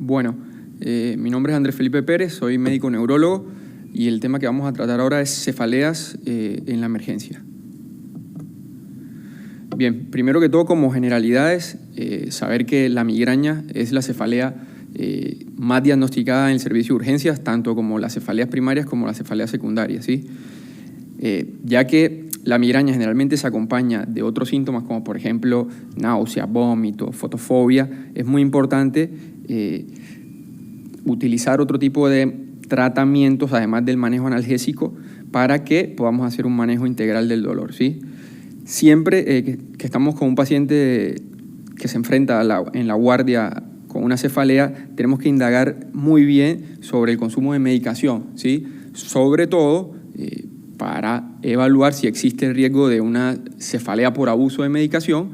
Bueno, mi nombre es Andrés Felipe Pérez, soy médico neurólogo y el tema que vamos a tratar ahora es cefaleas en la emergencia. Bien, primero que todo, como generalidades, saber que la migraña es la cefalea más diagnosticada en el servicio de urgencias, tanto como las cefaleas primarias como las cefaleas secundarias, ¿sí? Ya que la migraña generalmente se acompaña de otros síntomas como por ejemplo náusea, vómito, fotofobia, es muy importante utilizar otro tipo de tratamientos además del manejo analgésico para que podamos hacer un manejo integral del dolor, ¿sí? Siempre que estamos con un paciente que se enfrenta en la guardia con una cefalea, tenemos que indagar muy bien sobre el consumo de medicación, ¿sí? Sobre todo para evaluar si existe el riesgo de una cefalea por abuso de medicación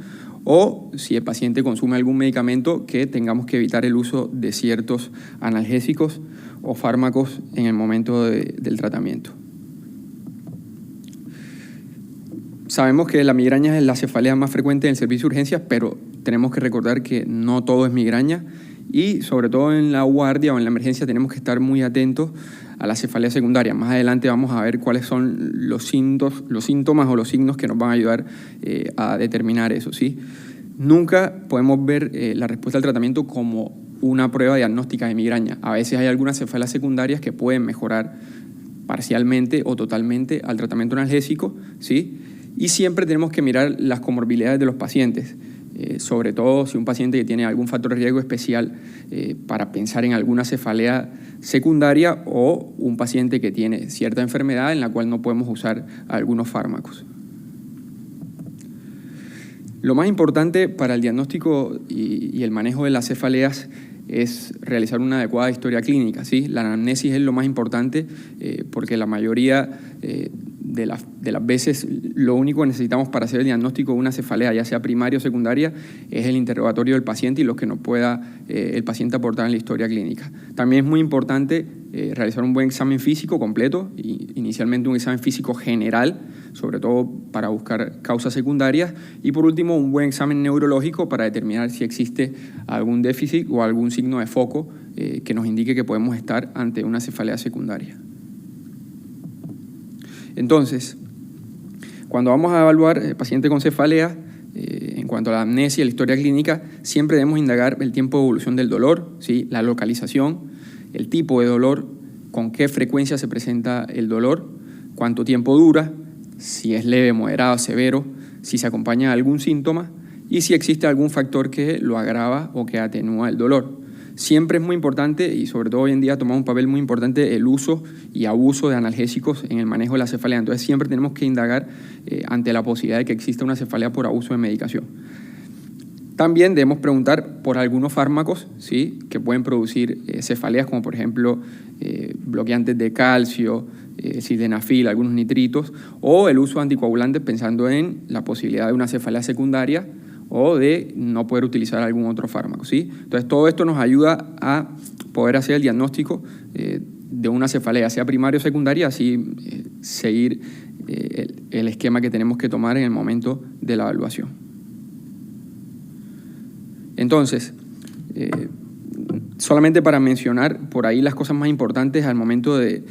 o si el paciente consume algún medicamento que tengamos que evitar el uso de ciertos analgésicos o fármacos en el momento del tratamiento. Sabemos que la migraña es la cefalea más frecuente en el servicio de urgencias, pero tenemos que recordar que no todo es migraña y sobre todo en la guardia o en la emergencia tenemos que estar muy atentos a la cefalea secundaria. Más adelante vamos a ver cuáles son los síntomas o los signos que nos van a ayudar a determinar eso, ¿sí? Nunca podemos ver la respuesta al tratamiento como una prueba diagnóstica de migraña. A veces hay algunas cefaleas secundarias que pueden mejorar parcialmente o totalmente al tratamiento analgésico, ¿sí? Y siempre tenemos que mirar las comorbilidades de los pacientes, sobre todo si un paciente que tiene algún factor de riesgo especial para pensar en alguna cefalea secundaria o un paciente que tiene cierta enfermedad en la cual no podemos usar algunos fármacos. Lo más importante para el diagnóstico y el manejo de las cefaleas es realizar una adecuada historia clínica, ¿sí? La anamnesis es lo más importante porque la mayoría de las veces lo único que necesitamos para hacer el diagnóstico de una cefalea, ya sea primaria o secundaria, es el interrogatorio del paciente y lo que nos pueda el paciente aportar en la historia clínica. También es muy importante realizar un buen examen físico completo, inicialmente un examen físico general, sobre todo para buscar causas secundarias, y por último un buen examen neurológico para determinar si existe algún déficit o algún signo de foco que nos indique que podemos estar ante una cefalea secundaria. Entonces, cuando vamos a evaluar paciente con cefalea, en cuanto a la amnesia y la historia clínica, siempre debemos indagar el tiempo de evolución del dolor, ¿sí? La localización, el tipo de dolor, con qué frecuencia se presenta el dolor, cuánto tiempo dura, si es leve, moderado, severo, si se acompaña de algún síntoma y si existe algún factor que lo agrava o que atenúa el dolor. Siempre es muy importante, y sobre todo hoy en día toma un papel muy importante, el uso y abuso de analgésicos en el manejo de la cefalea. Entonces siempre tenemos que indagar ante la posibilidad de que exista una cefalea por abuso de medicación. También debemos preguntar por algunos fármacos, ¿sí? Que pueden producir cefaleas, como por ejemplo bloqueantes de calcio, sildenafil, algunos nitritos, o el uso de anticoagulantes pensando en la posibilidad de una cefalea secundaria o de no poder utilizar algún otro fármaco, ¿sí? Entonces todo esto nos ayuda a poder hacer el diagnóstico de una cefalea, sea primaria o secundaria, así seguir el esquema que tenemos que tomar en el momento de la evaluación. Entonces, solamente para mencionar por ahí las cosas más importantes al momento de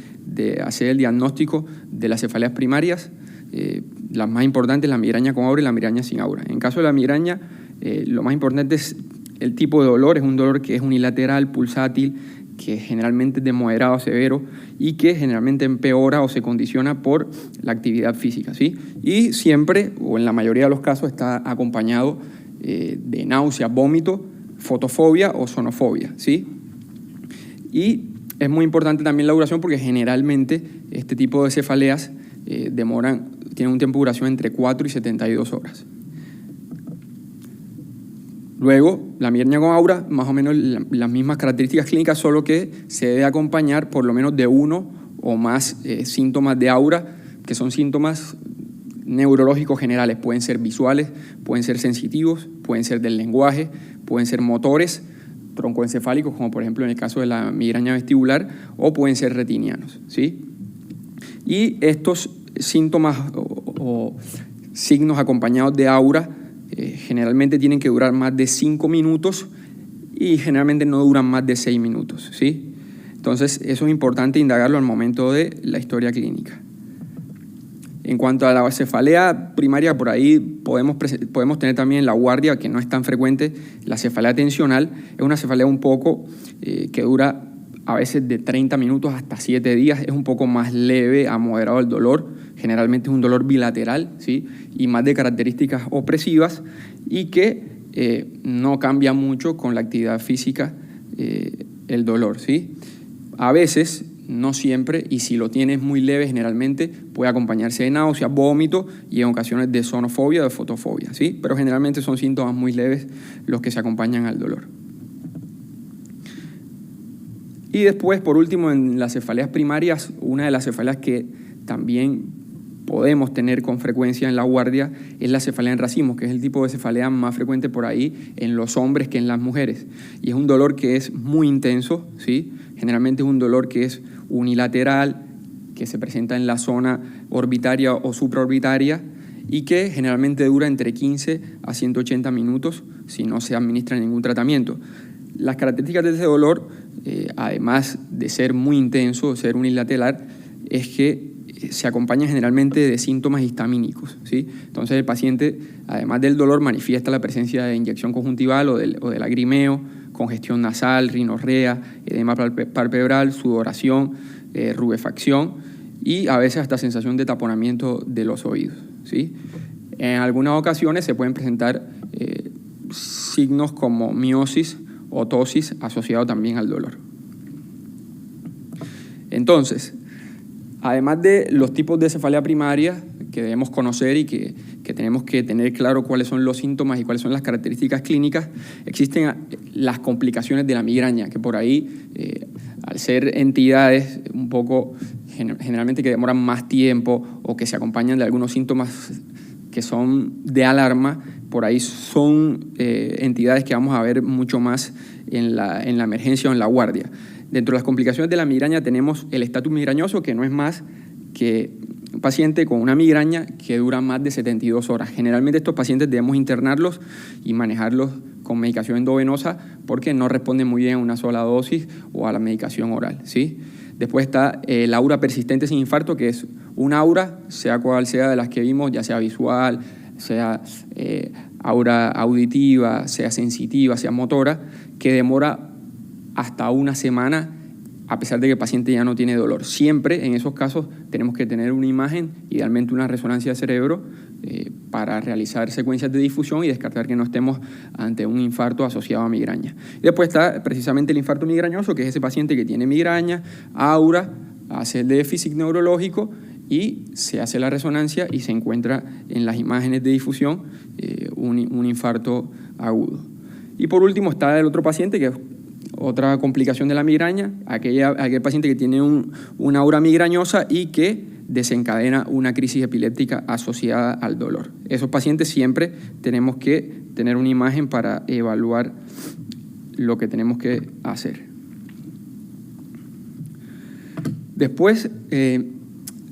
hacer el diagnóstico de las cefaleas primarias, las más importantes, la migraña con aura y la migraña sin aura. En caso de la migraña, lo más importante es el tipo de dolor, es un dolor que es unilateral, pulsátil, que generalmente es de moderado a severo y que generalmente empeora o se condiciona por la actividad física, ¿sí? Y siempre, o en la mayoría de los casos, está acompañado de náusea, vómito, fotofobia o sonofobia, ¿sí? Y es muy importante también la duración porque generalmente este tipo de cefaleas tienen un tiempo de duración entre 4 y 72 horas. Luego, la migraña con aura, más o menos las mismas características clínicas, solo que se debe acompañar por lo menos de uno o más síntomas de aura, que son síntomas neurológicos generales. Pueden ser visuales, pueden ser sensitivos, pueden ser del lenguaje, pueden ser motores, troncoencefálicos, como por ejemplo en el caso de la migraña vestibular, o pueden ser retinianos, ¿sí? Y estos síntomas o signos acompañados de aura generalmente tienen que durar más de 5 minutos y generalmente no duran más de 6 minutos, ¿sí? Entonces, eso es importante indagarlo al momento de la historia clínica. En cuanto a la cefalea primaria, por ahí podemos tener también la guardia, que no es tan frecuente. La cefalea tensional es una cefalea un poco que dura a veces de 30 minutos hasta 7 días. Es un poco más leve a moderado el dolor. Generalmente es un dolor bilateral, ¿sí? Y más de características opresivas y que no cambia mucho con la actividad física el dolor, ¿sí? A veces, no siempre, y si lo tienes muy leve, generalmente puede acompañarse de náusea, vómito y en ocasiones de sonofobia o de fotofobia, ¿sí? Pero generalmente son síntomas muy leves los que se acompañan al dolor. Y después, por último, en las cefaleas primarias, una de las cefaleas que también podemos tener con frecuencia en la guardia es la cefalea en racimos, que es el tipo de cefalea más frecuente por ahí en los hombres que en las mujeres. Y es un dolor que es muy intenso, ¿sí? Generalmente es un dolor que es unilateral, que se presenta en la zona orbitaria o supraorbitaria y que generalmente dura entre 15 a 180 minutos si no se administra ningún tratamiento. Las características de ese dolor, además de ser muy intenso, ser unilateral, es que se acompaña generalmente de síntomas histamínicos, ¿sí? Entonces el paciente, además del dolor, manifiesta la presencia de inyección conjuntival o de lagrimeo, congestión nasal, rinorrea, edema palpebral, sudoración, rubefacción y a veces hasta sensación de taponamiento de los oídos, ¿sí? En algunas ocasiones se pueden presentar signos como miosis o tosis asociado también al dolor. Entonces, además de los tipos de cefalea primaria que debemos conocer y que tenemos que tener claro cuáles son los síntomas y cuáles son las características clínicas, existen las complicaciones de la migraña, que por ahí, al ser entidades un poco generalmente que demoran más tiempo o que se acompañan de algunos síntomas que son de alarma, por ahí son entidades que vamos a ver mucho más en la emergencia o en la guardia. Dentro de las complicaciones de la migraña tenemos el estatus migrañoso, que no es más que un paciente con una migraña que dura más de 72 horas. Generalmente estos pacientes debemos internarlos y manejarlos con medicación endovenosa porque no responden muy bien a una sola dosis o a la medicación oral, ¿sí? Después está el aura persistente sin infarto, que es un aura, sea cual sea de las que vimos, ya sea visual, sea aura auditiva, sea sensitiva, sea motora, que demora hasta una semana, a pesar de que el paciente ya no tiene dolor. Siempre en esos casos tenemos que tener una imagen, idealmente una resonancia de cerebro, para realizar secuencias de difusión y descartar que no estemos ante un infarto asociado a migraña. Y después está precisamente el infarto migrañoso, que es ese paciente que tiene migraña, aura, hace el déficit neurológico y se hace la resonancia y se encuentra en las imágenes de difusión un infarto agudo. Y por último está el otro paciente que es otra complicación de la migraña, aquel paciente que tiene una aura migrañosa y que desencadena una crisis epiléptica asociada al dolor. Esos pacientes siempre tenemos que tener una imagen para evaluar lo que tenemos que hacer. Después,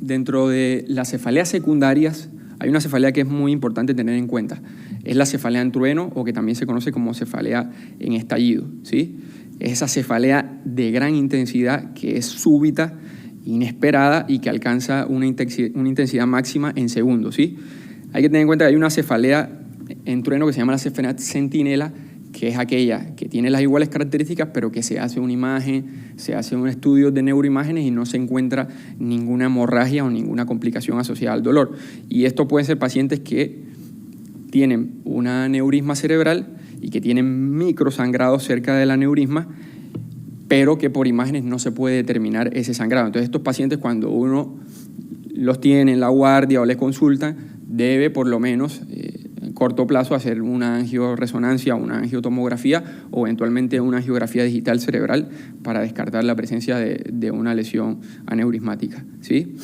dentro de las cefaleas secundarias, hay una cefalea que es muy importante tener en cuenta. Es la cefalea en trueno, o que también se conoce como cefalea en estallido, ¿sí? Es esa cefalea de gran intensidad que es súbita, inesperada y que alcanza una intensidad máxima en segundos, ¿sí? Hay que tener en cuenta que hay una cefalea en trueno que se llama la cefalea centinela, que es aquella que tiene las iguales características, pero que se hace una imagen, se hace un estudio de neuroimágenes y no se encuentra ninguna hemorragia o ninguna complicación asociada al dolor. Y esto pueden ser pacientes que tienen un aneurisma cerebral y que tienen microsangrados cerca del aneurisma, pero que por imágenes no se puede determinar ese sangrado. Entonces estos pacientes, cuando uno los tiene en la guardia o les consulta, debe por lo menos en corto plazo hacer una angioresonancia, una angiotomografía o eventualmente una angiografía digital cerebral para descartar la presencia de una lesión aneurismática, ¿sí?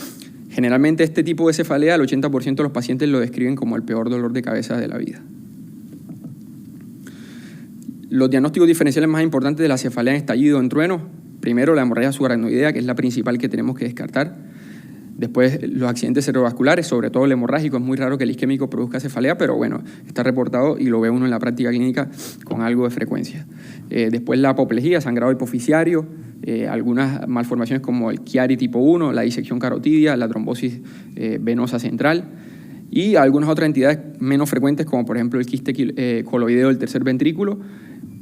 Generalmente este tipo de cefalea, el 80% de los pacientes lo describen como el peor dolor de cabeza de la vida. Los diagnósticos diferenciales más importantes de la cefalea en estallido en trueno: primero, la hemorragia subaracnoidea, que es la principal que tenemos que descartar. Después, los accidentes cerebrovasculares, sobre todo el hemorrágico, es muy raro que el isquémico produzca cefalea, pero bueno, está reportado y lo ve uno en la práctica clínica con algo de frecuencia. Después la apoplejía, sangrado hipoficiario, algunas malformaciones como el Chiari tipo 1, la disección carotidia, la trombosis venosa central y algunas otras entidades menos frecuentes como por ejemplo el quiste coloideo del tercer ventrículo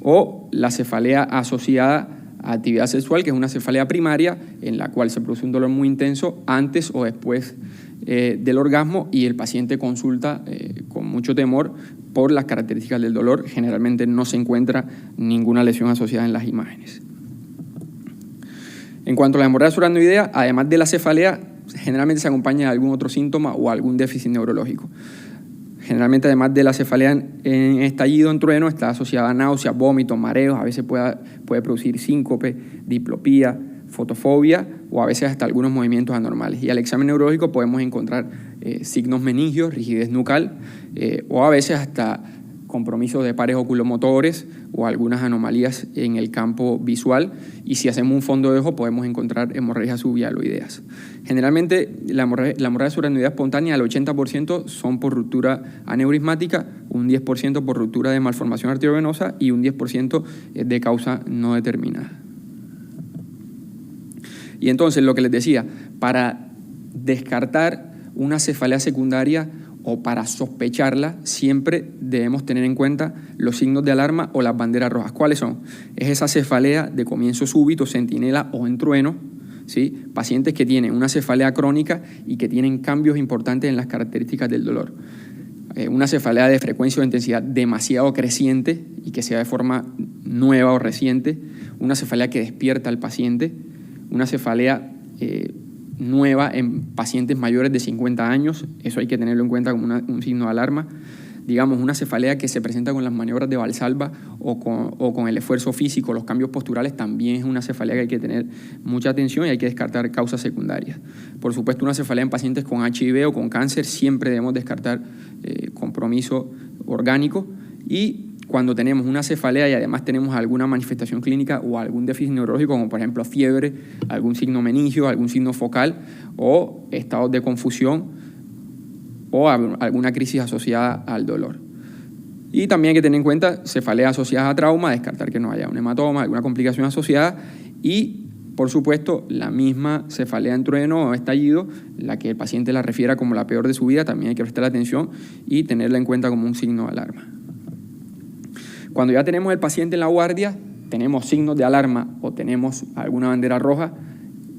o la cefalea asociada a actividad sexual, que es una cefalea primaria en la cual se produce un dolor muy intenso antes o después del orgasmo y el paciente consulta con mucho temor por las características del dolor. Generalmente no se encuentra ninguna lesión asociada en las imágenes. En cuanto a la hemorragia subaracnoidea, además de la cefalea, generalmente se acompaña de algún otro síntoma o algún déficit neurológico. Generalmente, además de la cefalea en estallido en trueno, está asociada a náuseas, vómitos, mareos, a veces puede producir síncope, diplopía, fotofobia o a veces hasta algunos movimientos anormales. Y al examen neurológico podemos encontrar signos meningios, rigidez nucal o a veces hasta compromiso de pares oculomotores o algunas anomalías en el campo visual, y si hacemos un fondo de ojo podemos encontrar hemorragias subhialoideas. Generalmente la hemorragia subaracnoidea espontánea, el 80% son por ruptura aneurismática, un 10% por ruptura de malformación arteriovenosa y un 10% de causa no determinada. Y entonces, lo que les decía, para descartar una cefalea secundaria o para sospecharla, siempre debemos tener en cuenta los signos de alarma o las banderas rojas. ¿Cuáles son? Es esa cefalea de comienzo súbito, centinela o en trueno, ¿sí? Pacientes que tienen una cefalea crónica y que tienen cambios importantes en las características del dolor. Una cefalea de frecuencia o intensidad demasiado creciente y que sea de forma nueva o reciente. Una cefalea que despierta al paciente. Una cefalea nueva en pacientes mayores de 50 años, eso hay que tenerlo en cuenta como un signo de alarma. Digamos, una cefalea que se presenta con las maniobras de Valsalva o con el esfuerzo físico, los cambios posturales, también es una cefalea que hay que tener mucha atención y hay que descartar causas secundarias. Por supuesto, una cefalea en pacientes con HIV o con cáncer, siempre debemos descartar compromiso orgánico. Y cuando tenemos una cefalea y además tenemos alguna manifestación clínica o algún déficit neurológico, como por ejemplo fiebre, algún signo meningio, algún signo focal o estados de confusión o alguna crisis asociada al dolor. Y también hay que tener en cuenta cefaleas asociadas a trauma, descartar que no haya un hematoma, alguna complicación asociada y, por supuesto, la misma cefalea en trueno o estallido, la que el paciente la refiera como la peor de su vida, también hay que prestar atención y tenerla en cuenta como un signo de alarma. Cuando ya tenemos el paciente en la guardia, tenemos signos de alarma o tenemos alguna bandera roja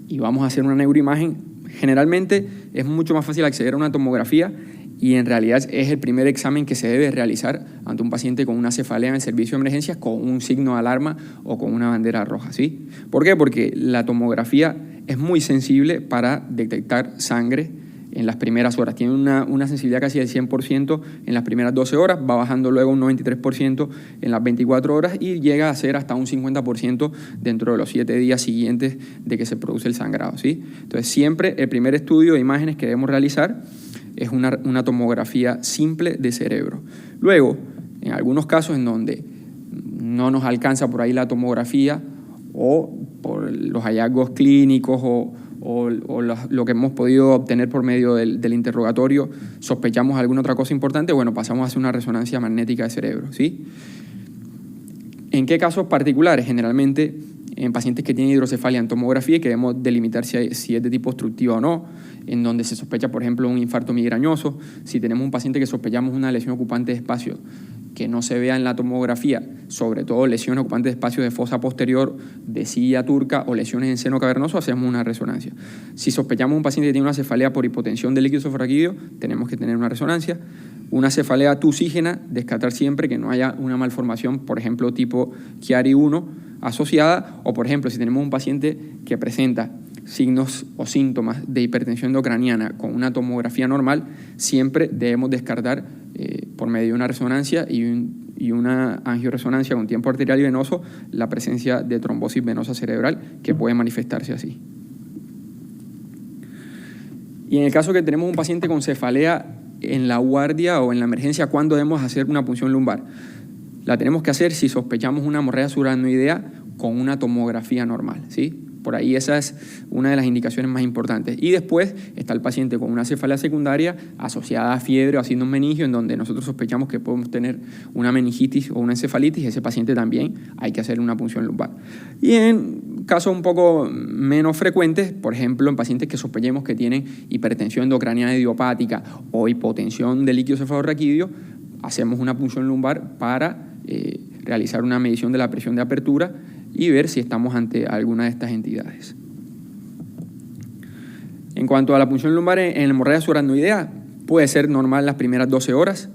y vamos a hacer una neuroimagen, generalmente es mucho más fácil acceder a una tomografía y en realidad es el primer examen que se debe realizar ante un paciente con una cefalea en el servicio de emergencias con un signo de alarma o con una bandera roja, ¿sí? ¿Por qué? Porque la tomografía es muy sensible para detectar sangre en las primeras horas. Tiene una sensibilidad casi del 100% en las primeras 12 horas, va bajando luego un 93% en las 24 horas y llega a ser hasta un 50% dentro de los 7 días siguientes de que se produce el sangrado, ¿sí? Entonces, siempre el primer estudio de imágenes que debemos realizar es una tomografía simple de cerebro. Luego, en algunos casos en donde no nos alcanza por ahí la tomografía o por los hallazgos clínicos o lo que hemos podido obtener por medio del interrogatorio, sospechamos alguna otra cosa importante, bueno, pasamos a hacer una resonancia magnética de cerebro, ¿sí? ¿En qué casos particulares? Generalmente en pacientes que tienen hidrocefalia en tomografía y que debemos delimitar si es de tipo obstructiva o no, en donde se sospecha, por ejemplo, un infarto migrañoso. Si tenemos un paciente que sospechamos una lesión ocupante de espacio que no se vea en la tomografía, sobre todo lesiones ocupantes de espacio de fosa posterior, de silla turca o lesiones en seno cavernoso, hacemos una resonancia. Si sospechamos un paciente que tiene una cefalea por hipotensión del líquido esofágico, tenemos que tener una resonancia. Una cefalea tusígena, descartar siempre que no haya una malformación, por ejemplo, tipo Chiari 1 asociada, o por ejemplo, si tenemos un paciente que presenta signos o síntomas de hipertensión endocraniana con una tomografía normal, siempre debemos descartar por medio de una resonancia y una angioresonancia con tiempo arterial y venoso la presencia de trombosis venosa cerebral que puede manifestarse así. Y en el caso que tenemos un paciente con cefalea en la guardia o en la emergencia, ¿cuándo debemos hacer una punción lumbar? La tenemos que hacer si sospechamos una hemorragia subaracnoidea con una tomografía normal, ¿sí? por ahí esa es una de las indicaciones más importantes. Y después está el paciente con una cefalea secundaria asociada a fiebre o a síndrome meningio, en donde nosotros sospechamos que podemos tener una meningitis o una encefalitis. Ese paciente también hay que hacerle una punción lumbar. Y en casos un poco menos frecuentes, por ejemplo, en pacientes que sospechemos que tienen hipertensión endocraniana idiopática o hipotensión del líquido cefalorraquídeo, hacemos una punción lumbar para realizar una medición de la presión de apertura y ver si estamos ante alguna de estas entidades. En cuanto a la punción lumbar en hemorragia subaracnoidea, puede ser normal las primeras 12 horas.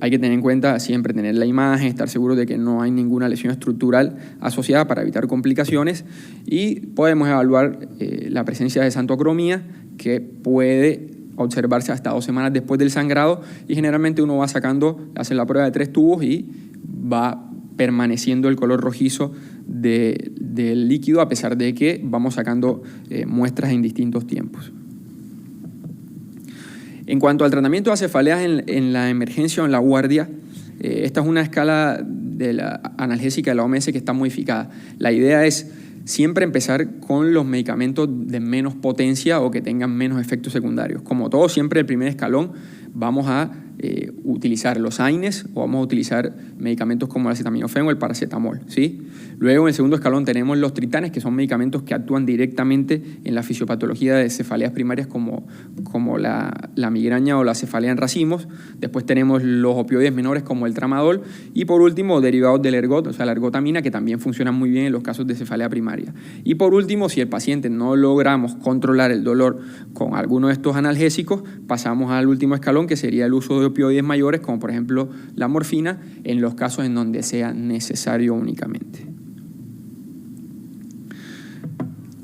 Hay que tener en cuenta siempre tener la imagen, estar seguro de que no hay ninguna lesión estructural asociada para evitar complicaciones, y podemos evaluar la presencia de xantocromía, que puede observarse hasta 2 semanas después del sangrado, y generalmente uno va sacando, hace la prueba de 3 tubos y va permaneciendo el color rojizo del líquido a pesar de que vamos sacando muestras en distintos tiempos. En cuanto al tratamiento de cefaleas en la emergencia o en la guardia, esta es una escala de la analgésica de la OMS que está modificada. La idea es siempre empezar con los medicamentos de menos potencia o que tengan menos efectos secundarios. Como todo, siempre el primer escalón vamos a utilizar los AINES o vamos a utilizar medicamentos como el acetaminofén o el paracetamol, ¿sí? Luego, en el segundo escalón tenemos los tritanes, que son medicamentos que actúan directamente en la fisiopatología de cefaleas primarias como la migraña o la cefalea en racimos. Después tenemos los opioides menores como el tramadol y, por último, derivados del ergot, o sea, la ergotamina, que también funcionan muy bien en los casos de cefalea primaria. Y, por último, si el paciente no logramos controlar el dolor con alguno de estos analgésicos, pasamos al último escalón, que sería el uso de opioides mayores, como por ejemplo la morfina, en los casos en donde sea necesario únicamente.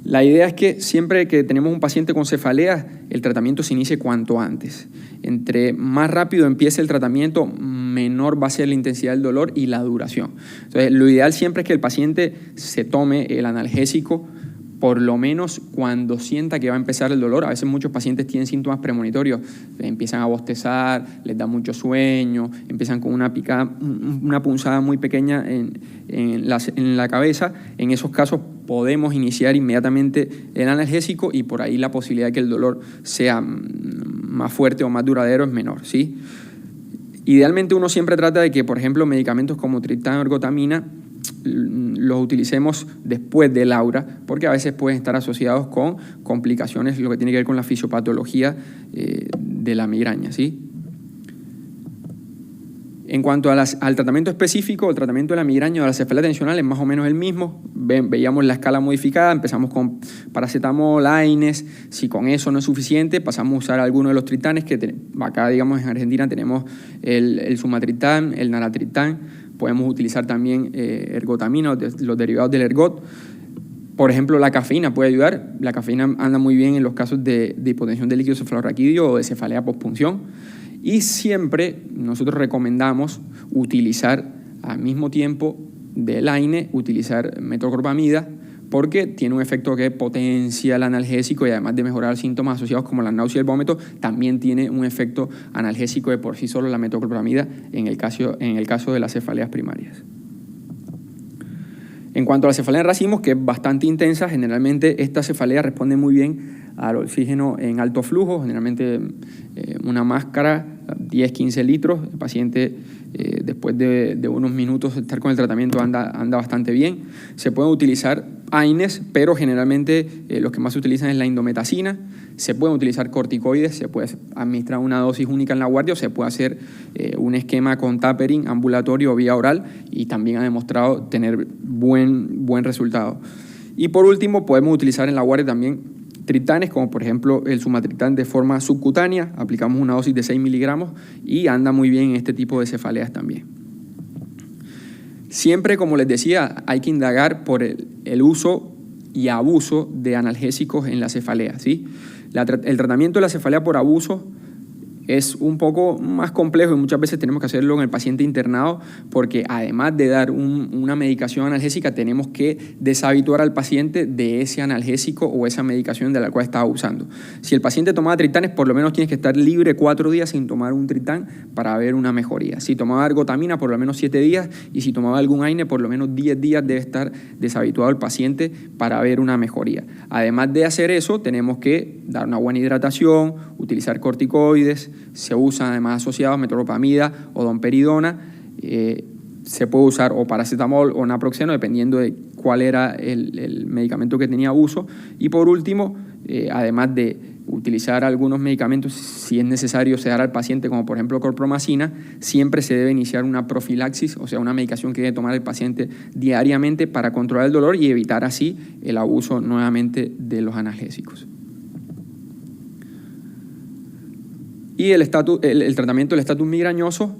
La idea es que siempre que tenemos un paciente con cefalea, el tratamiento se inicie cuanto antes. Entre más rápido empiece el tratamiento, menor va a ser la intensidad del dolor y la duración. Entonces, lo ideal siempre es que el paciente se tome el analgésico por lo menos cuando sienta que va a empezar el dolor. A veces muchos pacientes tienen síntomas premonitorios, empiezan a bostezar, les da mucho sueño, empiezan con una punzada muy pequeña en la cabeza. En esos casos podemos iniciar inmediatamente el analgésico y por ahí la posibilidad de que el dolor sea más fuerte o más duradero es menor, ¿sí? Idealmente uno siempre trata de que, por ejemplo, medicamentos como triptán o ergotamina los utilicemos después del aura, porque a veces pueden estar asociados con complicaciones, lo que tiene que ver con la fisiopatología de la migraña, ¿sí? En cuanto al tratamiento específico, el tratamiento de la migraña o de la cefalea tensional es más o menos el mismo. Veíamos la escala modificada, empezamos con paracetamol, AINES. Si con eso no es suficiente, pasamos a usar alguno de los tritanes, que acá, digamos, en Argentina tenemos el sumatriptán, el naratriptán. Podemos utilizar también ergotamina, los derivados del ergot. Por ejemplo, la cafeína puede ayudar. La cafeína anda muy bien en los casos de hipotensión del líquido cefalorraquídeo o de cefalea pospunción. Y siempre nosotros recomendamos utilizar al mismo tiempo del AINE, utilizar metoclopramida, porque tiene un efecto que potencia el analgésico y además de mejorar síntomas asociados como la náusea y el vómito, también tiene un efecto analgésico de por sí solo la metoclopramida en el caso de las cefaleas primarias. En cuanto a la cefalea en racimos, que es bastante intensa, generalmente esta cefalea responde muy bien al oxígeno en alto flujo, generalmente una máscara, 10-15 litros. El paciente después de unos minutos de estar con el tratamiento anda bastante bien. Se pueden utilizar AINES, pero generalmente los que más se utilizan es la indometacina. Se pueden utilizar corticoides, se puede administrar una dosis única en la guardia o se puede hacer un esquema con tapering ambulatorio o vía oral y también ha demostrado tener buen resultado. Y por último, podemos utilizar en la guardia también triptanes, como por ejemplo el sumatriptán de forma subcutánea. Aplicamos una dosis de 6 miligramos y anda muy bien en este tipo de cefaleas también. Siempre, como les decía, hay que indagar por el uso y abuso de analgésicos en la cefalea, ¿sí? El tratamiento de la cefalea por abuso es un poco más complejo y muchas veces tenemos que hacerlo en el paciente internado porque además de dar una medicación analgésica tenemos que deshabituar al paciente de ese analgésico o esa medicación de la cual estaba usando. Si el paciente tomaba tritanes, por lo menos tienes que estar libre 4 días sin tomar un tritán para ver una mejoría. Si tomaba ergotamina, por lo menos 7 días, y si tomaba algún AINE, por lo menos 10 días debe estar deshabituado el paciente para ver una mejoría. Además de hacer eso, tenemos que dar una buena hidratación, utilizar corticoides, se usan además asociados metoclopramida o domperidona, se puede usar o paracetamol o naproxeno dependiendo de cuál era el medicamento que tenía uso. Y por último, además de utilizar algunos medicamentos, si es necesario sedar al paciente, como por ejemplo clorpromacina, siempre se debe iniciar una profilaxis, o sea, una medicación que debe tomar el paciente diariamente para controlar el dolor y evitar así el abuso nuevamente de los analgésicos. Y el tratamiento del estatus migrañoso,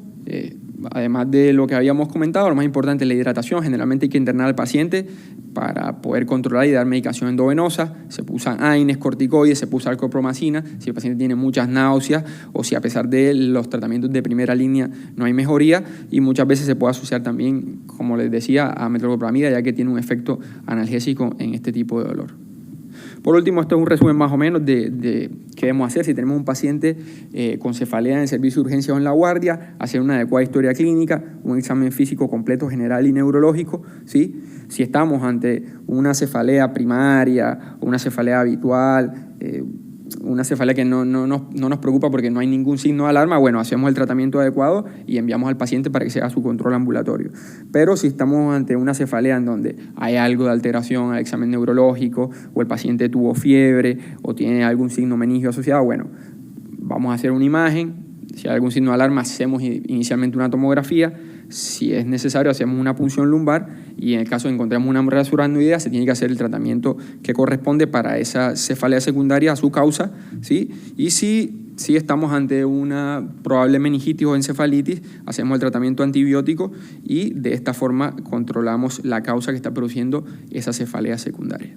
además de lo que habíamos comentado, lo más importante es la hidratación. Generalmente hay que internar al paciente para poder controlar y dar medicación endovenosa. Se usan AINES, corticoides, se usa clorpromacina si el paciente tiene muchas náuseas o si a pesar de los tratamientos de primera línea no hay mejoría, y muchas veces se puede asociar también, como les decía, a metoclopramida, ya que tiene un efecto analgésico en este tipo de dolor. Por último, esto es un resumen más o menos de qué debemos hacer si tenemos un paciente con cefalea en el servicio de urgencia o en la guardia, hacer una adecuada historia clínica, un examen físico completo general y neurológico, ¿sí? Si estamos ante una cefalea primaria o una cefalea habitual, una cefalea que no nos preocupa porque no hay ningún signo de alarma, bueno, hacemos el tratamiento adecuado y enviamos al paciente para que se haga su control ambulatorio. Pero si estamos ante una cefalea en donde hay algo de alteración al examen neurológico, o el paciente tuvo fiebre o tiene algún signo meningio asociado, bueno, vamos a hacer una imagen. Si hay algún signo de alarma, hacemos inicialmente una tomografía. Si es necesario, hacemos una punción lumbar, y en el caso de encontremos una rasura aranoidea, se tiene que hacer el tratamiento que corresponde para esa cefalea secundaria a su causa, ¿sí? Y si estamos ante una probable meningitis o encefalitis, hacemos el tratamiento antibiótico y de esta forma controlamos la causa que está produciendo esa cefalea secundaria.